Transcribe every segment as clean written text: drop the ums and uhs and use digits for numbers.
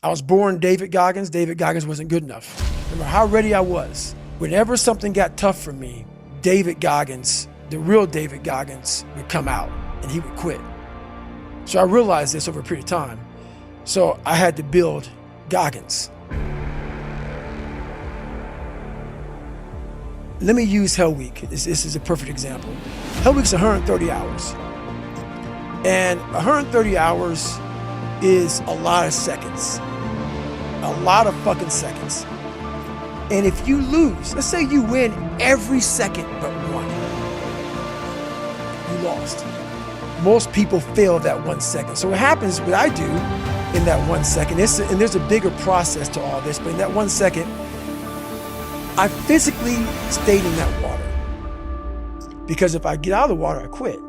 I was born David Goggins. David Goggins wasn't good enough. Remember how ready I was. Whenever something got tough for me, David Goggins, the real David Goggins, would come out and he would quit. So I realized this over a period of time. So I had to build Goggins. Let me use Hell Week. This is a perfect example. Hell Week's 130 hours. And 130 hours is a lot of seconds. A lot of fucking seconds. And if you lose, let's say you win every second but one, you lost. Most people fail that 1 second. So what happens, what I do in that 1 second, and there's a bigger process to all this, but in that 1 second, I physically stayed in that water. Because if I get out of the water, I quit.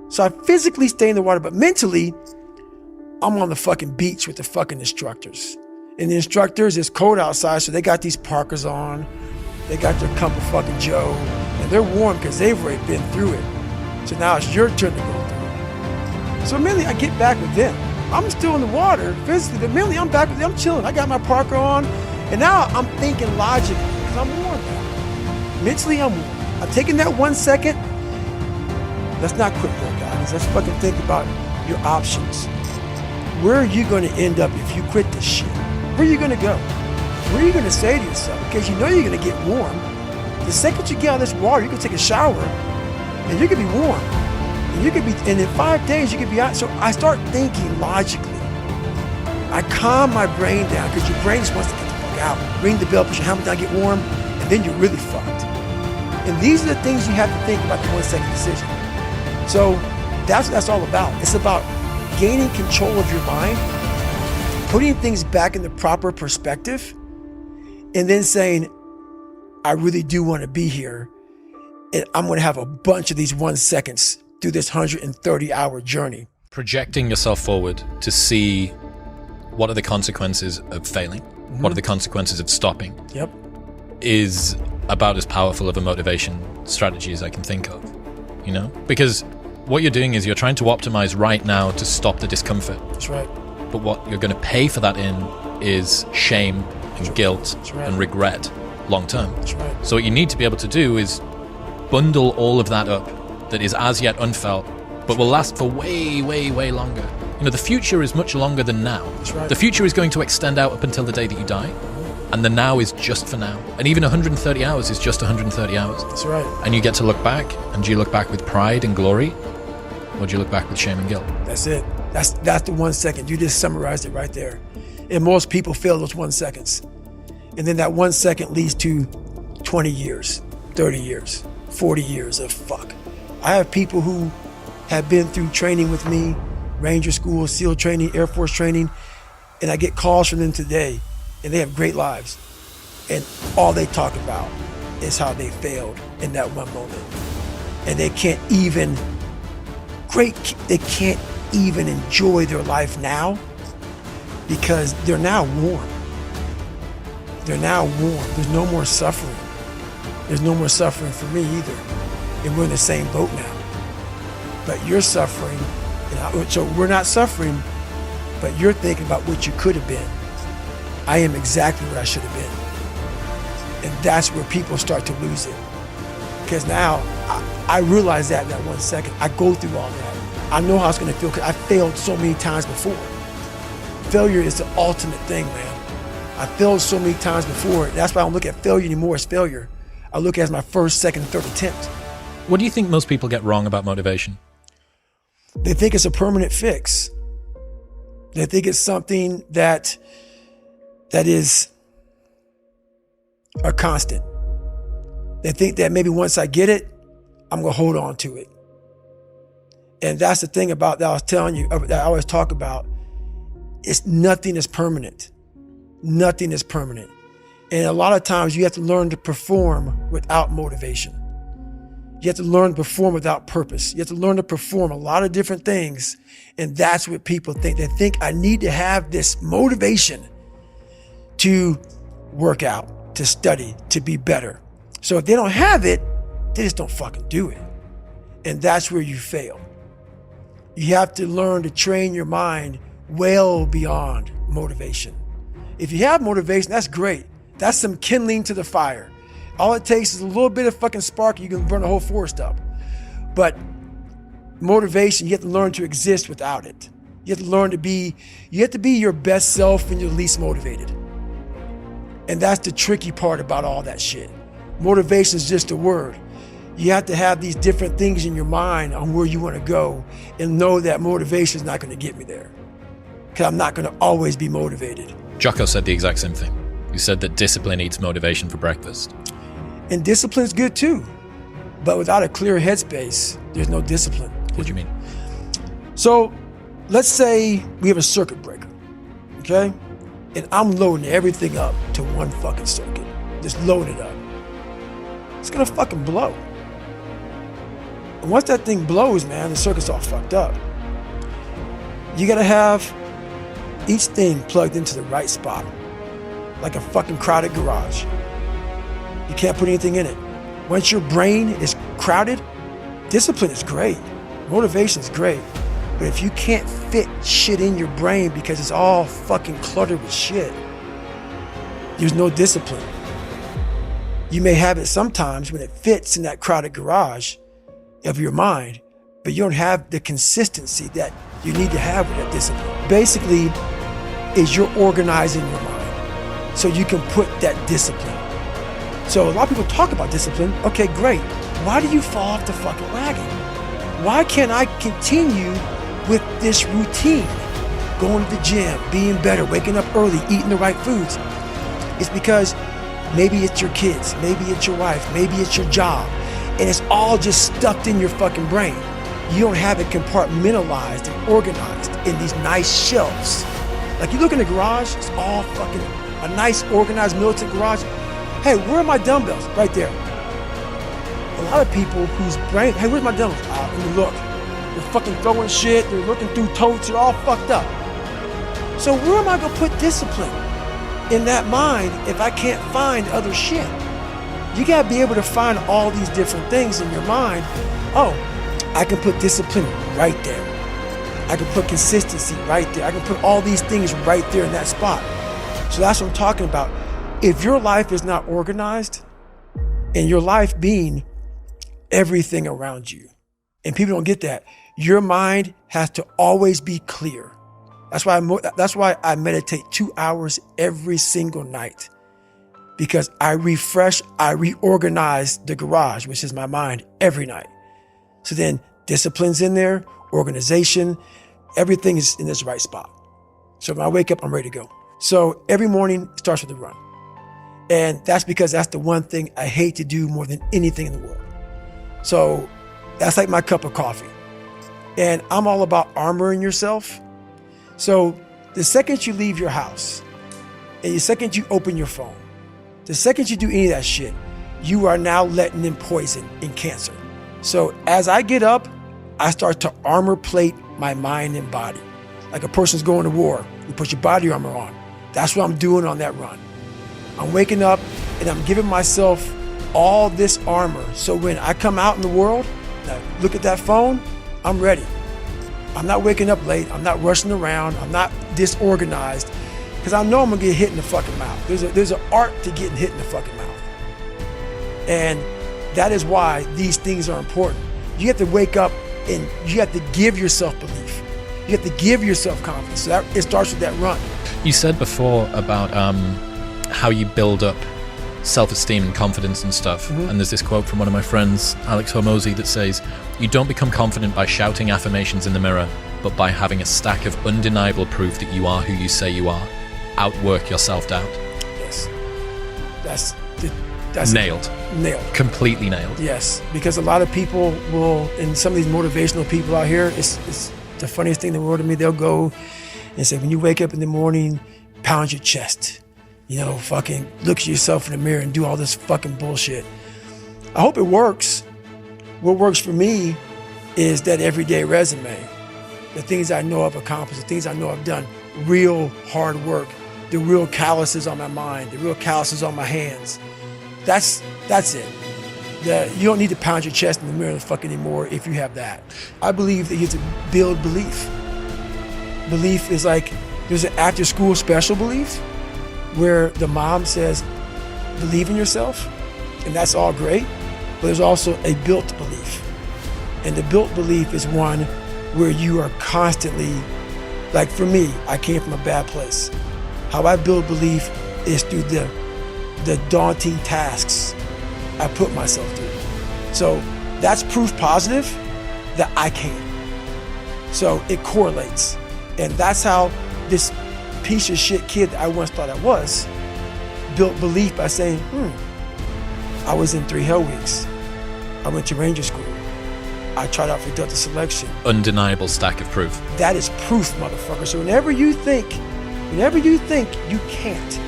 So I physically stay in the water, but mentally, I'm on the fucking beach with the fucking instructors. And the instructors, it's cold outside, so they got these parkas on. They got their cup of fucking Joe, and they're warm because they've already been through it. So now it's your turn to go through it. So mentally, I get back with them. I'm still in the water physically, but mentally, I'm back with them. I'm chilling. I got my parka on, and now I'm thinking logically because I'm warm now. Mentally, I'm warm. I'm taking that 1 second. Let's not quit there, guys. Let's fucking think about your options. Where are you going to end up if you quit this shit? Where are you going to go? Where are you going to say to yourself? Because you know you're going to get warm. The second you get out of this water, you can take a shower and you can be warm. And in 5 days, you can be out. So I start thinking logically. I calm my brain down because your brain just wants to get the fuck out. Ring the bell, put your helmet down, get warm, and then you're really fucked. And these are the things you have to think about the 1 second decision. So that's what that's all about. It's about gaining control of your mind, putting things back in the proper perspective, and then saying, I really do want to be here. And I'm going to have a bunch of these 1 seconds through this 130-hour journey. Projecting yourself forward to see what are the consequences of failing, what are the consequences of stopping, is about as powerful of a motivation strategy as I can think of, you know? Because what you're doing is you're trying to optimize right now to stop the discomfort. That's right. But what you're going to pay for that in is shame and guilt and regret long term. That's right. So what you need to be able to do is bundle all of that up that is as yet unfelt, but will last for way, way, way longer. You know, the future is much longer than now. That's right. The future is going to extend out up until the day that you die. And the now is just for now. And even 130 hours is just 130 hours. That's right. And you get to look back, and do you look back with pride and glory, or do you look back with shame and guilt? That's it. That's the 1 second. You just summarized it right there. And most people fail those 1 seconds. And then that 1 second leads to 20 years, 30 years, 40 years of fuck. I have people who have been through training with me, Ranger School, SEAL training, Air Force training, and I get calls from them today, and they have great lives. And all they talk about is how they failed in that one moment. And they can't even enjoy their life now because they're now warm. They're now warm. There's no more suffering. There's no more suffering for me either. And we're in the same boat now. But you're suffering, so we're not suffering, but you're thinking about what you could have been. I am exactly what I should have been. And that's where people start to lose it. Because now I realize that in that 1 second. I go through all that. I know how it's going to feel because I failed so many times before. Failure is the ultimate thing, man. I failed so many times before. That's why I don't look at failure anymore as failure. I look at it as my first, second, third attempt. What do you think most people get wrong about motivation? They think it's a permanent fix. They think it's something that is a constant. They think that maybe once I get it, I'm going to hold on to it. And that's the thing about that I was telling you, that I always talk about. Nothing is permanent. Nothing is permanent. And a lot of times you have to learn to perform without motivation. You have to learn to perform without purpose. You have to learn to perform a lot of different things. And that's what people think. They think I need to have this motivation to work out, to study, to be better. So if they don't have it, they just don't fucking do it. And that's where you fail. You have to learn to train your mind well beyond motivation. If you have motivation, that's great. That's some kindling to the fire. All it takes is a little bit of fucking spark, you can burn a whole forest up. But motivation, you have to learn to exist without it. You have to learn to be, you have to be your best self when you're least motivated. And that's the tricky part about all that shit. Motivation is just a word. You have to have these different things in your mind on where you want to go and know that motivation is not going to get me there. Because I'm not going to always be motivated. Jocko said the exact same thing. He said that discipline eats motivation for breakfast. And discipline's good too. But without a clear headspace, there's no discipline. What do you mean? So let's say we have a circuit breaker, okay? And I'm loading everything up to one fucking circuit. Just load it up. It's gonna fucking blow. And once that thing blows, man, the circuit's all fucked up. You gotta have each thing plugged into the right spot, like a fucking crowded garage. You can't put anything in it. Once your brain is crowded, discipline is great, motivation is great, but if you can't fit shit in your brain because it's all fucking cluttered with shit, there's no discipline. You may have it sometimes when it fits in that crowded garage of your mind, but you don't have the consistency that you need to have with that discipline. Basically, is you're organizing your mind so you can put that discipline. So a lot of people talk about discipline. Okay, great. Why do you fall off the fucking wagon? Why can't I continue with this routine? Going to the gym, being better, waking up early, eating the right foods. It's because maybe it's your kids, maybe it's your wife, maybe it's your job, and it's all just stuffed in your fucking brain. You don't have it compartmentalized and organized in these nice shelves. Like you look in the garage, it's all fucking a nice organized militant garage. Hey, where are my dumbbells? Right there. A lot of people whose brain, hey, where's my dumbbells? Let me look. They're fucking throwing shit, they're looking through totes, they're all fucked up. So where am I gonna put discipline in that mind if I can't find other shit? You gotta be able to find all these different things in your mind. Oh, I can put discipline right there. I can put consistency right there. I can put all these things right there in that spot. So that's what I'm talking about. If your life is not organized, and your life being everything around you, and people don't get that, your mind has to always be clear. That's why I meditate 2 hours every single night, because I refresh, I reorganize the garage, which is my mind, every night. So then discipline's in there, organization, everything is in this right spot. So when I wake up, I'm ready to go. So every morning it starts with a run. And that's because that's the one thing I hate to do more than anything in the world. So that's like my cup of coffee. And I'm all about armoring yourself. So the second you leave your house, and the second you open your phone, the second you do any of that shit, you are now letting in poison and cancer. So as I get up, I start to armor plate my mind and body. Like a person's going to war, you put your body armor on. That's what I'm doing on that run. I'm waking up and I'm giving myself all this armor. So when I come out in the world, I look at that phone, I'm ready. I'm not waking up late. I'm not rushing around. I'm not disorganized, because I know I'm gonna get hit in the fucking mouth. There's an art to getting hit in the fucking mouth. And that is why these things are important. You have to wake up and you have to give yourself belief. You have to give yourself confidence. So it starts with that run. You said before about how you build up self-esteem and confidence and stuff. Mm-hmm. And there's this quote from one of my friends, Alex Hormozy, that says, "You don't become confident by shouting affirmations in the mirror, but by having a stack of undeniable proof that you are who you say you are. Outwork your self-doubt." Yes. That's nailed. Nailed. Completely nailed. Yes. Because a lot of people will, and some of these motivational people out here, it's the funniest thing in the world to me. They'll go and say, when you wake up in the morning, pound your chest. Fucking look at yourself in the mirror and do all this fucking bullshit. I hope it works. What works for me is that everyday resume. The things I know I've accomplished, the things I know I've done, real hard work, the real calluses on my mind, the real calluses on my hands. That's it. You don't need to pound your chest in the mirror anymore if you have that. I believe that you have to build belief. Belief is like, there's an after school special belief, where the mom says, believe in yourself, and that's all great, but there's also a built belief. And the built belief is one where you are constantly, like for me, I came from a bad place. How I build belief is through the daunting tasks I put myself through. So that's proof positive that I can. So it correlates. And that's how this piece of shit kid that I once thought I was built belief by saying, I was in 3 hell weeks. I went to Ranger School. I tried out for Delta Selection. Undeniable stack of proof. That is proof, motherfucker. So whenever you think you can't,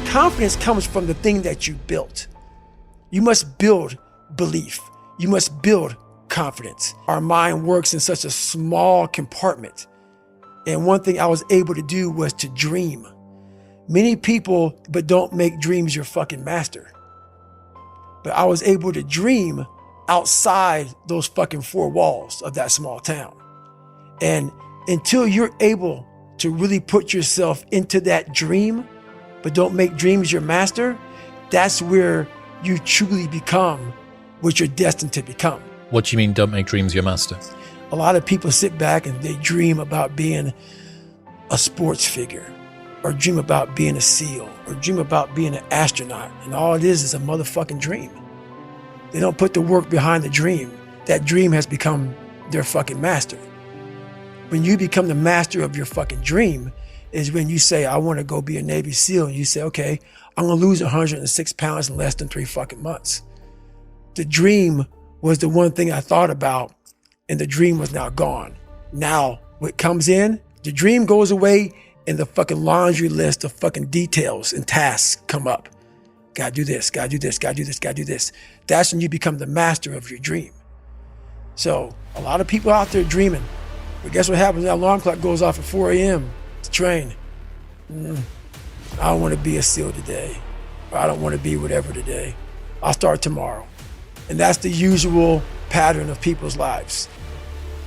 confidence comes from the thing that you built. You must build belief. You must build confidence. Our mind works in such a small compartment. And one thing I was able to do was to dream. Many people, but don't make dreams your fucking master. But I was able to dream outside those fucking 4 walls of that small town. And until you're able to really put yourself into that dream, but don't make dreams your master, that's where you truly become what you're destined to become. What do you mean, don't make dreams your master? A lot of people sit back and they dream about being a sports figure, or dream about being a SEAL, or dream about being an astronaut. And all it is a motherfucking dream. They don't put the work behind the dream. That dream has become their fucking master. When you become the master of your fucking dream is when you say, I want to go be a Navy SEAL. And you say, okay, I'm going to lose 106 pounds in less than 3 fucking months. The dream was the one thing I thought about, and the dream was now gone. Now, what comes in, the dream goes away, and the fucking laundry list of fucking details and tasks come up. Gotta do this, gotta do this, gotta do this, gotta do this. That's when you become the master of your dream. So a lot of people out there dreaming, but guess what happens? That alarm clock goes off at 4 a.m. to train. I don't want to be a SEAL today, or I don't want to be whatever today. I'll start tomorrow. And that's the usual pattern of people's lives.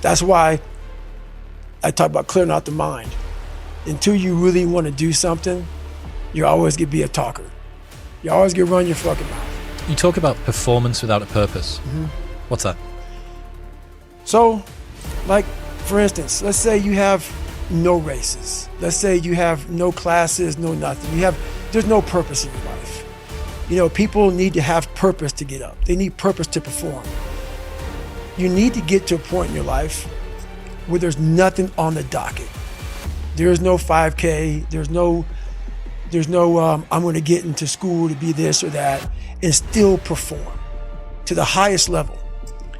That's why I talk about clearing out the mind. Until you really want to do something, you're always going to be a talker. You always going to run your fucking mouth. You talk about performance without a purpose. What's that? So, like, for instance, let's say you have no races. Let's say you have no classes, no nothing. There's no purpose in your life. You know, people need to have purpose to get up. They need purpose to perform. You need to get to a point in your life where there's nothing on the docket. There is no 5K. There's no I'm going to get into school to be this or that and still perform to the highest level.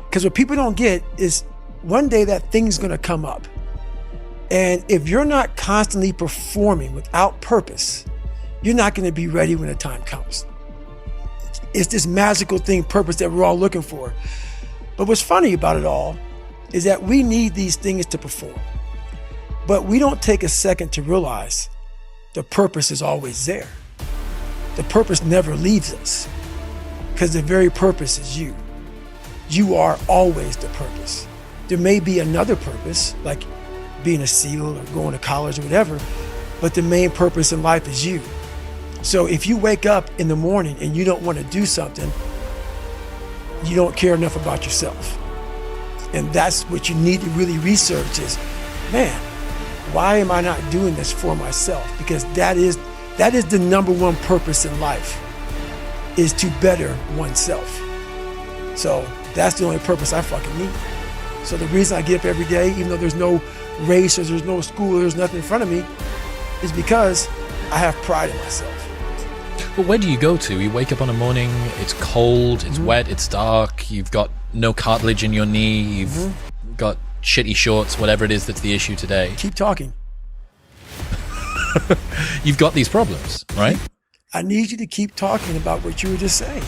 Because what people don't get is one day that thing's going to come up. And if you're not constantly performing without purpose, you're not going to be ready when the time comes. It's this magical thing, purpose, that we're all looking for. But what's funny about it all is that we need these things to perform. But we don't take a second to realize the purpose is always there. The purpose never leaves us because the very purpose is you. You are always the purpose. There may be another purpose, like being a SEAL or going to college or whatever, but the main purpose in life is you. So if you wake up in the morning and you don't want to do something, you don't care enough about yourself. And that's what you need to really research is, man, why am I not doing this for myself? Because that is the number one purpose in life, is to better oneself. So that's the only purpose I fucking need. So the reason I get up every day, even though there's no race or there's no school, there's nothing in front of me, is because I have pride in myself. But where do you go to? You wake up on a morning, it's cold, it's wet, it's dark, you've got no cartilage in your knee, you've got shitty shorts, whatever it is that's the issue today. Keep talking. You've got these problems, right? I need you to keep talking about what you were just saying.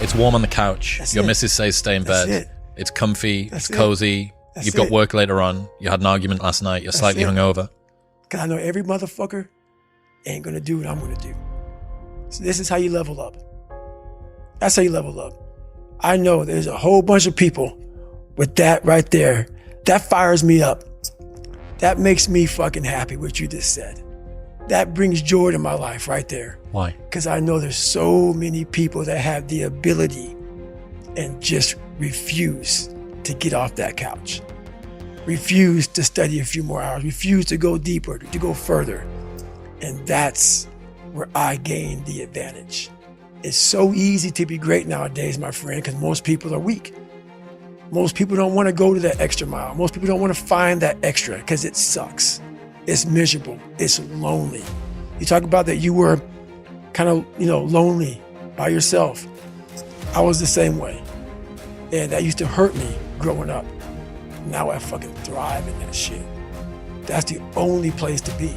It's warm on the couch. That's Your it. missus says stay in That's bed. it. It's comfy, That's it's cozy. it. That's You've got it. work later on. You had an argument last night. You're slightly it. hungover. Because I know every motherfucker ain't going to do what I'm going to do. So this is how you level up. That's how you level up. I know there's a whole bunch of people with that right there. That fires me up. That makes me fucking happy, what you just said. That brings joy to my life right there. Why? Because I know there's so many people that have the ability and just refuse to get off that couch. Refuse to study a few more hours. Refuse to go deeper, to go further. And that's where I gain the advantage. It's so easy to be great nowadays, my friend, because most people are weak. Most people don't want to go to that extra mile. Most people don't want to find that extra because it sucks. It's miserable. It's lonely. You talk about that you were kind of, lonely by yourself. I was the same way. And that used to hurt me growing up. Now I fucking thrive in that shit. That's the only place to be.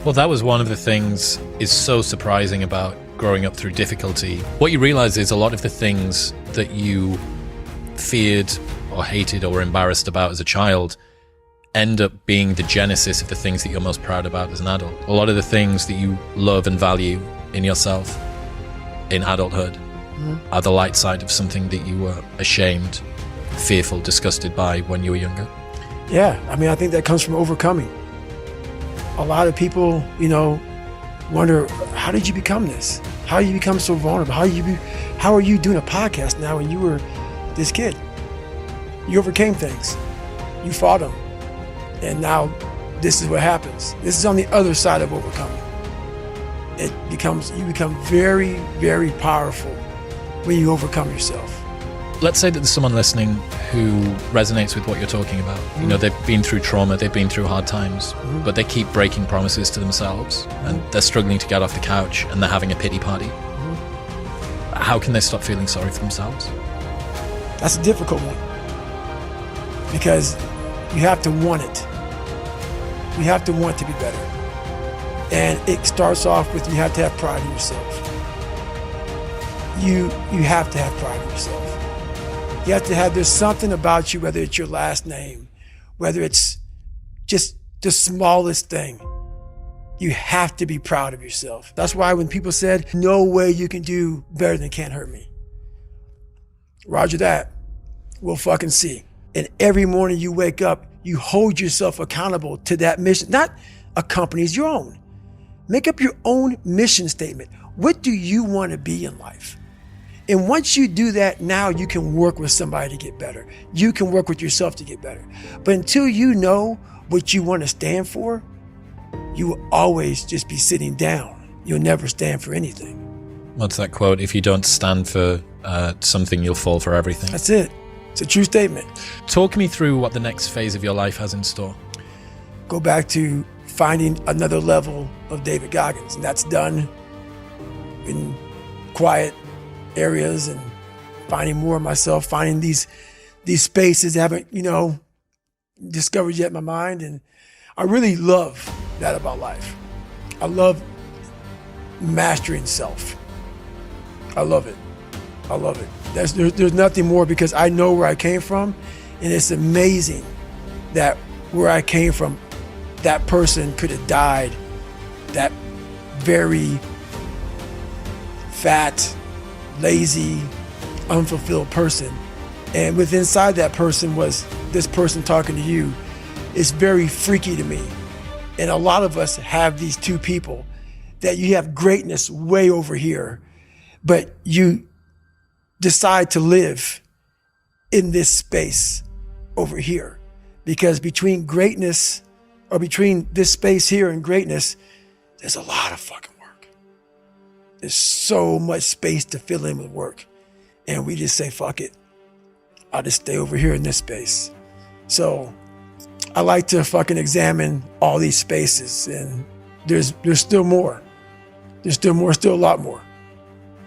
Well, that was one of the things is so surprising about growing up through difficulty. What you realize is a lot of the things that you feared or hated or were embarrassed about as a child end up being the genesis of the things that you're most proud about as an adult. A lot of the things that you love and value in yourself in adulthood are the light side of something that you were ashamed, fearful, disgusted by when you were younger. Yeah, I think that comes from overcoming. A lot of people, wonder, how did you become this? How did you become so vulnerable? How are you doing a podcast now when you were this kid? You overcame things. You fought them. And now this is what happens. This is on the other side of overcoming. You become very, very powerful when you overcome yourself. Let's say that there's someone listening who resonates with what you're talking about. They've been through trauma, they've been through hard times, but they keep breaking promises to themselves and they're struggling to get off the couch and they're having a pity party. How can they stop feeling sorry for themselves? That's a difficult one because you have to want it. You have to want to be better. And it starts off with you have to have pride in yourself. You have to have pride in yourself. You have to have, there's something about you, whether it's your last name, whether it's just the smallest thing, you have to be proud of yourself. That's why when people said, no way you can do better than Can't Hurt Me. Roger that. We'll fucking see. And every morning you wake up, you hold yourself accountable to that mission, not a company's, your own. Make up your own mission statement. What do you want to be in life? And once you do that, now you can work with somebody to get better. You can work with yourself to get better. But until you know what you want to stand for, you will always just be sitting down. You'll never stand for anything. What's that quote? If you don't stand for something, you'll fall for everything. That's it. It's a true statement. Talk me through what the next phase of your life has in store. Go back to finding another level of David Goggins. And that's done in quiet areas and finding more of myself, finding these spaces that I haven't, discovered yet in my mind. And I really love that about life. I love mastering self. I love it. I love it. There's nothing more because I know where I came from, and it's amazing that where I came from, that person could have died, that very fat, lazy, unfulfilled person. And within inside that person was this person talking to you. It's very freaky to me. And a lot of us have these two people that you have greatness way over here, but you decide to live in this space over here. Because between greatness, or between this space here and greatness, there's a lot of fucking work. There's so much space to fill in with work. And we just say, fuck it. I'll just stay over here in this space. So I like to fucking examine all these spaces, and there's still more. There's still more, still a lot more.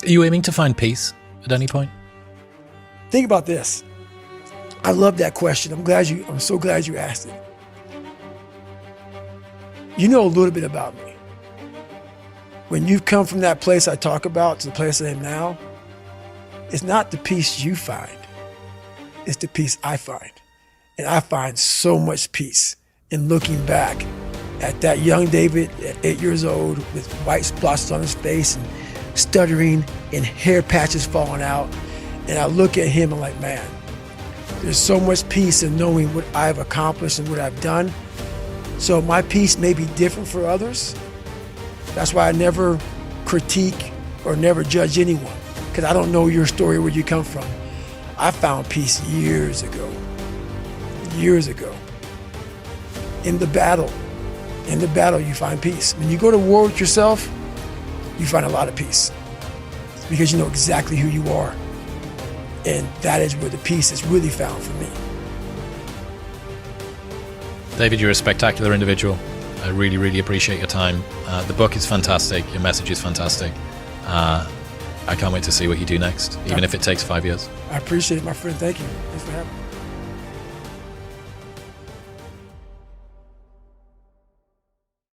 Are you aiming to find peace at any point? Think about this. I love that question. I'm so glad you asked it. You know a little bit about me. When you've come from that place I talk about to the place I am now, it's not the peace you find. It's the peace I find. And I find so much peace in looking back at that young David at 8 years old with white splotches on his face and stuttering and hair patches falling out. And I look at him and I'm like, man, there's so much peace in knowing what I've accomplished and what I've done. So my peace may be different for others, That's why I never critique or never judge anyone, because I don't know your story, where you come from. I found peace years ago. In the battle you find peace. When you go to war with yourself, you find a lot of peace, because you know exactly who you are. And that is where the peace is really found for me. David, you're a spectacular individual. I really, really appreciate your time. The book is fantastic. Your message is fantastic. I can't wait to see what you do next, even if it takes 5 years. I appreciate it, my friend. Thank you. Thanks for having me.